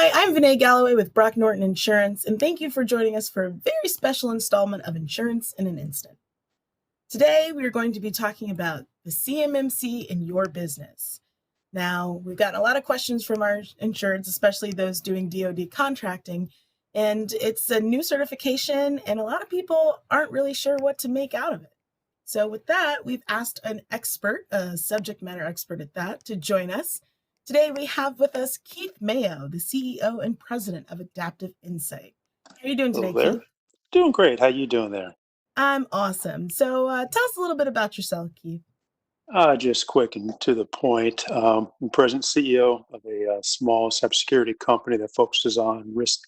Hi, I'm Vinay Galloway with Brock Norton Insurance, and thank you for joining us for a very special installment of Insurance in an Instant. Today, we are going to be talking about the CMMC in your business. Now, we've gotten a lot of questions from our insureds, especially those doing DoD contracting, and it's a new certification, and a lot of people aren't really sure what to make out of it. So with that, we've asked an expert, a subject matter expert at that, to join us. Today, we have with us Keith Mayo, the CEO and president of Adaptive Insight. How are you doing Hello today, there. Keith? Doing great. How you doing there? I'm awesome. So tell us a little bit about yourself, Keith. Just quick and to the point. I'm President CEO of a small cybersecurity company that focuses on risk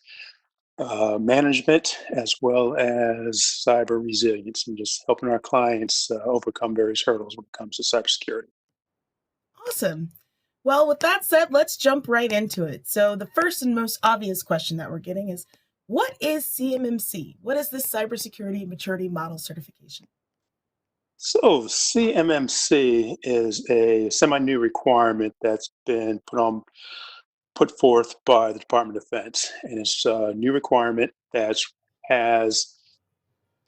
management as well as cyber resilience and just helping our clients overcome various hurdles when it comes to cybersecurity. Awesome. Well, with that said, let's jump right into it. So the first and most obvious question that we're getting is, what is CMMC? What is this Cybersecurity Maturity Model Certification? So CMMC is a semi-new requirement that's been put forth by the Department of Defense, and it's a new requirement that has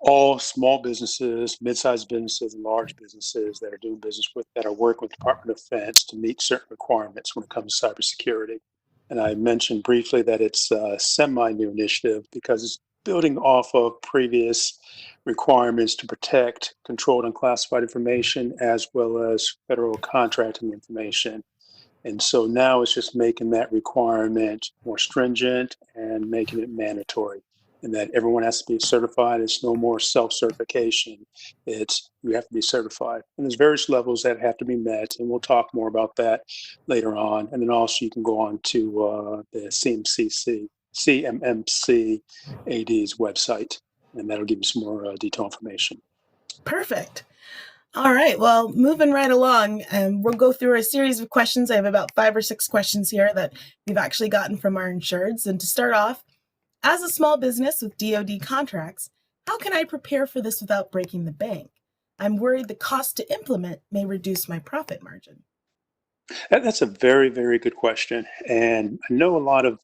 all small businesses, mid-sized businesses, and large businesses that are doing business with that are working with the Department of Defense to meet certain requirements when it comes to cybersecurity. And I mentioned briefly that it's a semi-new initiative because it's building off of previous requirements to protect controlled and classified information as well as federal contracting information. And so now it's just making that requirement more stringent and making it mandatory. And that everyone has to be certified. It's no more self-certification. It's you have to be certified. And there's various levels that have to be met, and we'll talk more about that later on. And then also you can go on to the CMMC AD's website, and that'll give you some more detailed information. Perfect. All right. Well, moving right along, we'll go through a series of questions. I have about 5 or 6 questions here that we've actually gotten from our insureds. And to start off, as a small business with DoD contracts, how can I prepare for this without breaking the bank? I'm worried the cost to implement may reduce my profit margin. That's a very, very good question. And I know a lot of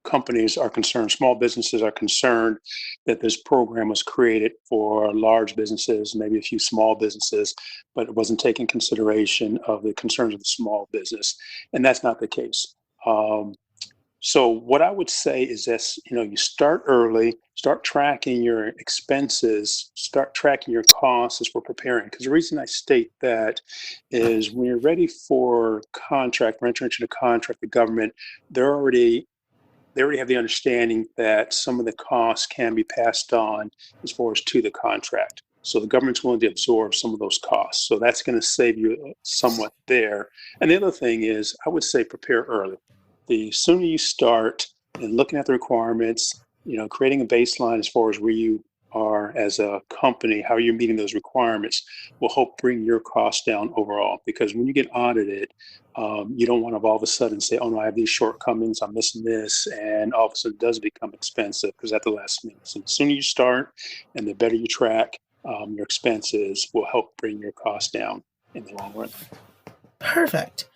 companies are concerned, small businesses are concerned that this program was created for large businesses, maybe a few small businesses, but it wasn't taking consideration of the concerns of the small business. And that's not the case. So what I would say is this, you start early, start tracking your expenses, start tracking your costs as we're preparing. Because the reason I state that is when you're ready for contract, or entering into the contract, the government, they already have the understanding that some of the costs can be passed on as far as to the contract. So the government's willing to absorb some of those costs. So that's going to save you somewhat there. And the other thing is, I would say prepare early. The sooner you start and looking at the requirements, creating a baseline as far as where you are as a company, how you're meeting those requirements will help bring your costs down overall. Because when you get audited, you don't want to all of a sudden say, oh no, I have these shortcomings, I'm missing this, and all of a sudden it does become expensive because at the last minute. So the sooner you start and the better you track your expenses will help bring your costs down in the long run. Perfect.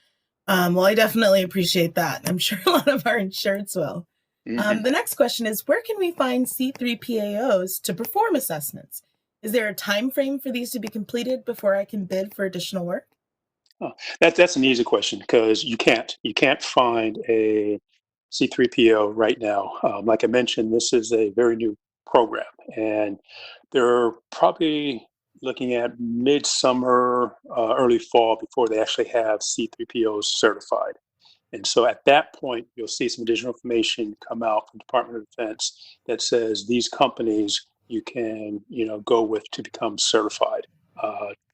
Well, I definitely appreciate that. I'm sure a lot of our insureds will. Mm-hmm. The next question is, where can we find C3PAOs to perform assessments? Is there a time frame for these to be completed before I can bid for additional work? Oh, that's an easy question because you can't find a C3PO right now. Like I mentioned, this is a very new program, and they're probably looking at midsummer, early fall before they actually have C3POs certified. And so at that point, you'll see some additional information come out from the Department of Defense that says these companies you can, go with to become certified.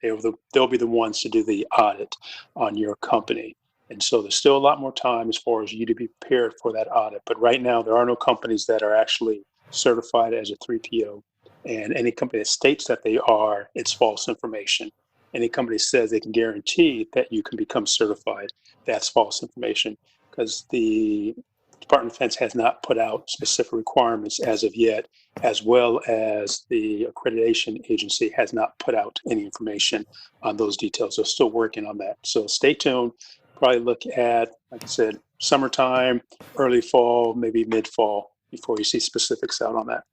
They'll be the ones to do the audit on your company. And so there's still a lot more time as far as you to be prepared for that audit. But right now, there are no companies that are actually certified as a 3PO. And any company that states that they are, it's false information. Any company says they can guarantee that you can become certified, that's false information because the Department of Defense has not put out specific requirements as of yet, as well as the accreditation agency has not put out any information on those details. They're still working on that. So stay tuned. probably look at, like I said, summertime, early fall, maybe mid-fall before you see specifics out on that.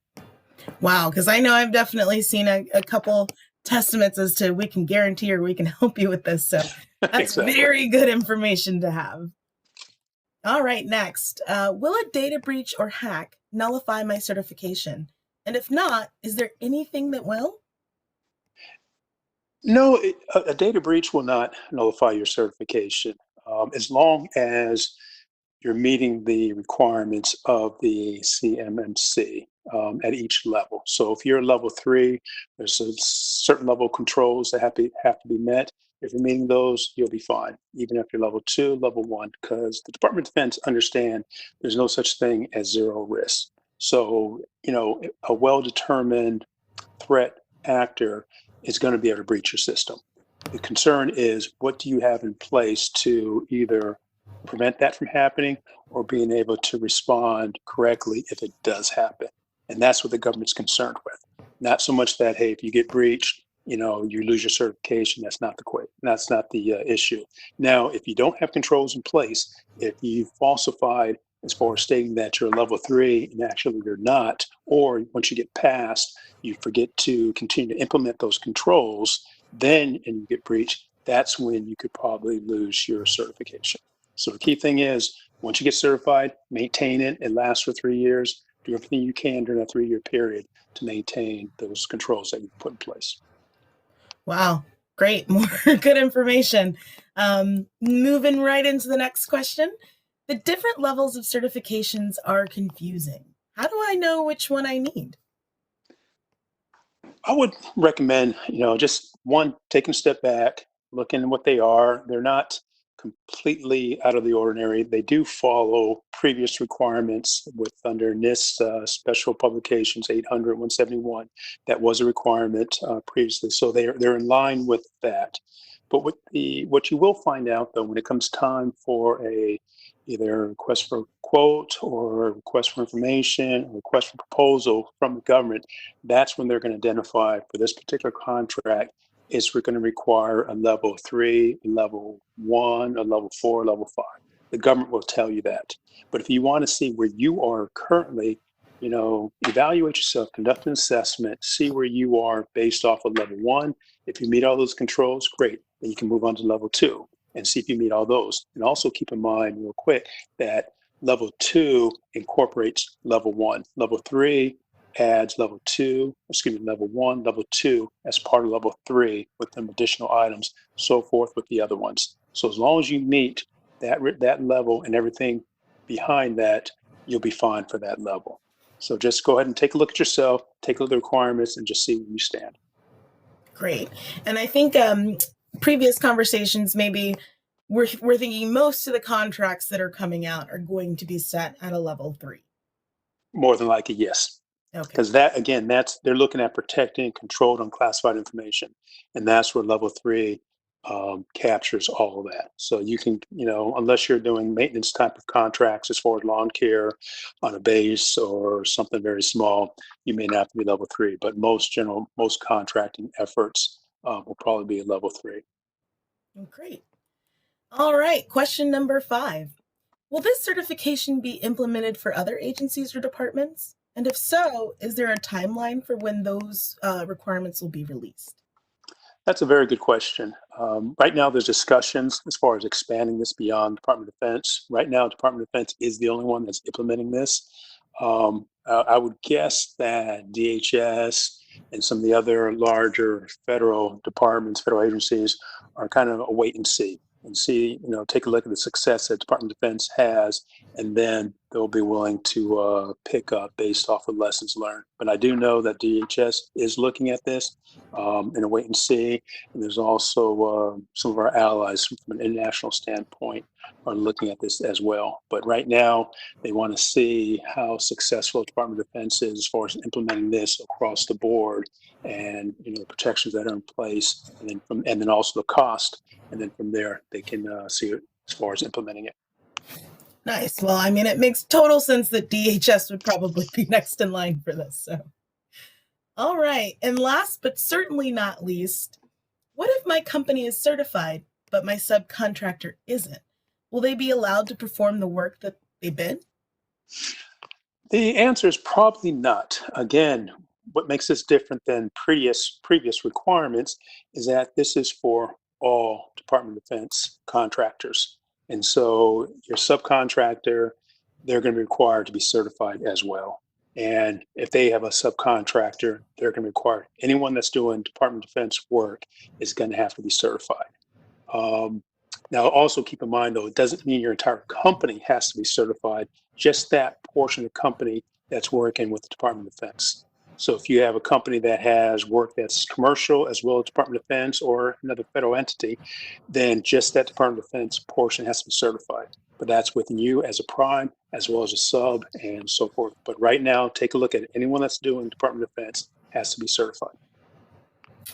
Wow, because I know I've definitely seen a couple testaments as to we can guarantee or we can help you with this. So that's Exactly. very good information to have. All right, next. Will a data breach or hack nullify my certification? And if not, is there anything that will? No, a data breach will not nullify your certification as long as you're meeting the requirements of the CMMC at each level. So if you're level 3, there's a certain level of controls that have to be met. If you're meeting those, you'll be fine, even if you're level 2, level 1, because the Department of Defense understand there's no such thing as zero risk. So, a well-determined threat actor is going to be able to breach your system. The concern is, what do you have in place to either prevent that from happening or being able to respond correctly if it does happen? And that's what the government's concerned with. Not so much that, hey, if you get breached, you lose your certification. That's not the issue. Now, if you don't have controls in place, if you falsified as far as stating that you're level 3 and actually you're not, or once you get past, you forget to continue to implement those controls, and you get breached, that's when you could probably lose your certification. So the key thing is, once you get certified, maintain it. It lasts for 3 years. Do everything you can during a 3-year period to maintain those controls that you've put in place. Wow, great. More good information. Moving right into the next question. The different levels of certifications are confusing. How do I know which one I need? I would recommend, just one, taking a step back, looking at what they are. They're not completely out of the ordinary. They do follow previous requirements with under NIST Special Publications 800 171. That was a requirement previously, so they're in line with that. But what you will find out though, when it comes time for either a request for a quote or a request for information, or request for proposal from the government, that's when they're going to identify for this particular contract, we're going to require a level 3, a level 1, a level 4, a level 5. The government will tell you that. But if you want to see where you are currently, evaluate yourself, conduct an assessment, see where you are based off of level 1. If you meet all those controls, great. Then you can move on to level 2 and see if you meet all those. And also keep in mind real quick that level 2 incorporates level 1. Level 3 adds level 1, level 2 as part of level 3 with them additional items, so forth with the other ones. So as long as you meet that level and everything behind that, you'll be fine for that level. So just go ahead and take a look at yourself, take a look at the requirements, and just see where you stand. Great. And I think previous conversations, maybe we're thinking most of the contracts that are coming out are going to be set at a level 3. More than likely, yes. Okay. Because they're looking at protecting controlled unclassified information, and that's where level 3 captures all of that. So you can, unless you're doing maintenance type of contracts as far as lawn care on a base or something very small, you may not have to be level 3. But most contracting efforts will probably be at level 3. Great. All right. Question number 5. Will this certification be implemented for other agencies or departments? And if so, is there a timeline for when those requirements will be released? That's a very good question. Right now, there's discussions as far as expanding this beyond Department of Defense. Right now, Department of Defense is the only one that's implementing this. I would guess that DHS and some of the other larger federal departments, federal agencies are kind of a wait and see, take a look at the success that Department of Defense has, and then they'll be willing to pick up based off of lessons learned. But I do know that DHS is looking at this in a wait and see. And there's also some of our allies from an international standpoint are looking at this as well. But right now, they want to see how successful the Department of Defense is as far as implementing this across the board, and the protections that are in place, and then also the cost, and then from there they can see it as far as implementing it. Nice. Well, I mean, it makes total sense that DHS would probably be next in line for this. So, all right. And last but certainly not least, what if my company is certified, but my subcontractor isn't? will they be allowed to perform the work that they bid? The answer is probably not. Again, what makes this different than previous requirements is that this is for all Department of Defense contractors. And so your subcontractor, they're going to be required to be certified as well. And if they have a subcontractor, they're going to require anyone that's doing Department of Defense work is going to have to be certified. Um, Now, also keep in mind, though, it doesn't mean your entire company has to be certified, just that portion of the company that's working with the Department of Defense. So if you have a company that has work that's commercial as well as Department of Defense or another federal entity, then just that Department of Defense portion has to be certified. But that's within you as a prime, as well as a sub, and so forth. But right now, take a look at it. Anyone that's doing Department of Defense has to be certified.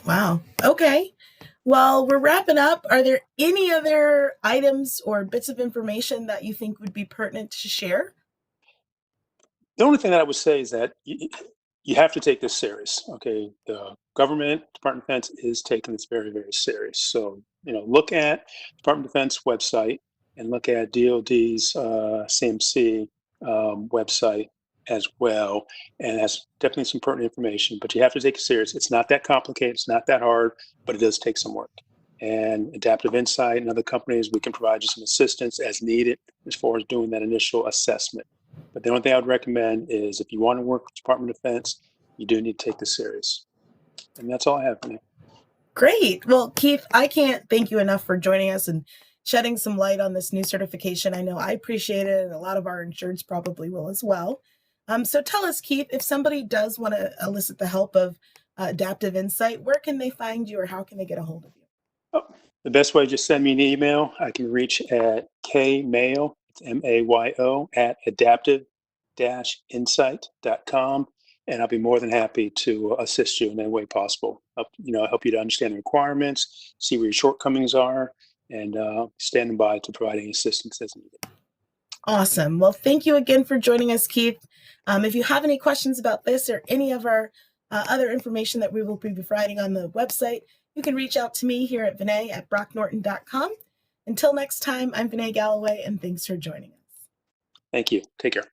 Wow. Okay. Well, we're wrapping up. Are there any other items or bits of information that you think would be pertinent to share? The only thing that I would say is that you have to take this serious. Okay, the government, Department of Defense, is taking this very, very serious. So look at Department of Defense website and look at DoD's CMC website as well, and that's definitely some pertinent information. But you have to take it serious. It's not that complicated. It's not that hard, but it does take some work. And Adaptive Insight and other companies, we can provide you some assistance as needed as far as doing that initial assessment. But the only thing I would recommend is if you want to work with Department of Defense, you do need to take this serious. And that's all I have for now. Great. Well, Keith, I can't thank you enough for joining us and shedding some light on this new certification. I know I appreciate it, and a lot of our insureds probably will as well. So tell us, Keith, if somebody does want to elicit the help of Adaptive Insight, where can they find you or how can they get a hold of you? Oh, the best way is just send me an email. I can reach at kmayo, it's Mayo, at adaptive-insight.com. And I'll be more than happy to assist you in any way possible. Help you to understand the requirements, see where your shortcomings are, and standing by to provide any assistance as needed. Awesome. Well, thank you again for joining us, Keith. If you have any questions about this or any of our other information that we will be providing on the website, you can reach out to me here at Vinay at brocknorton.com. Until next time, I'm Vinay Galloway, and thanks for joining us. Thank you. Take care.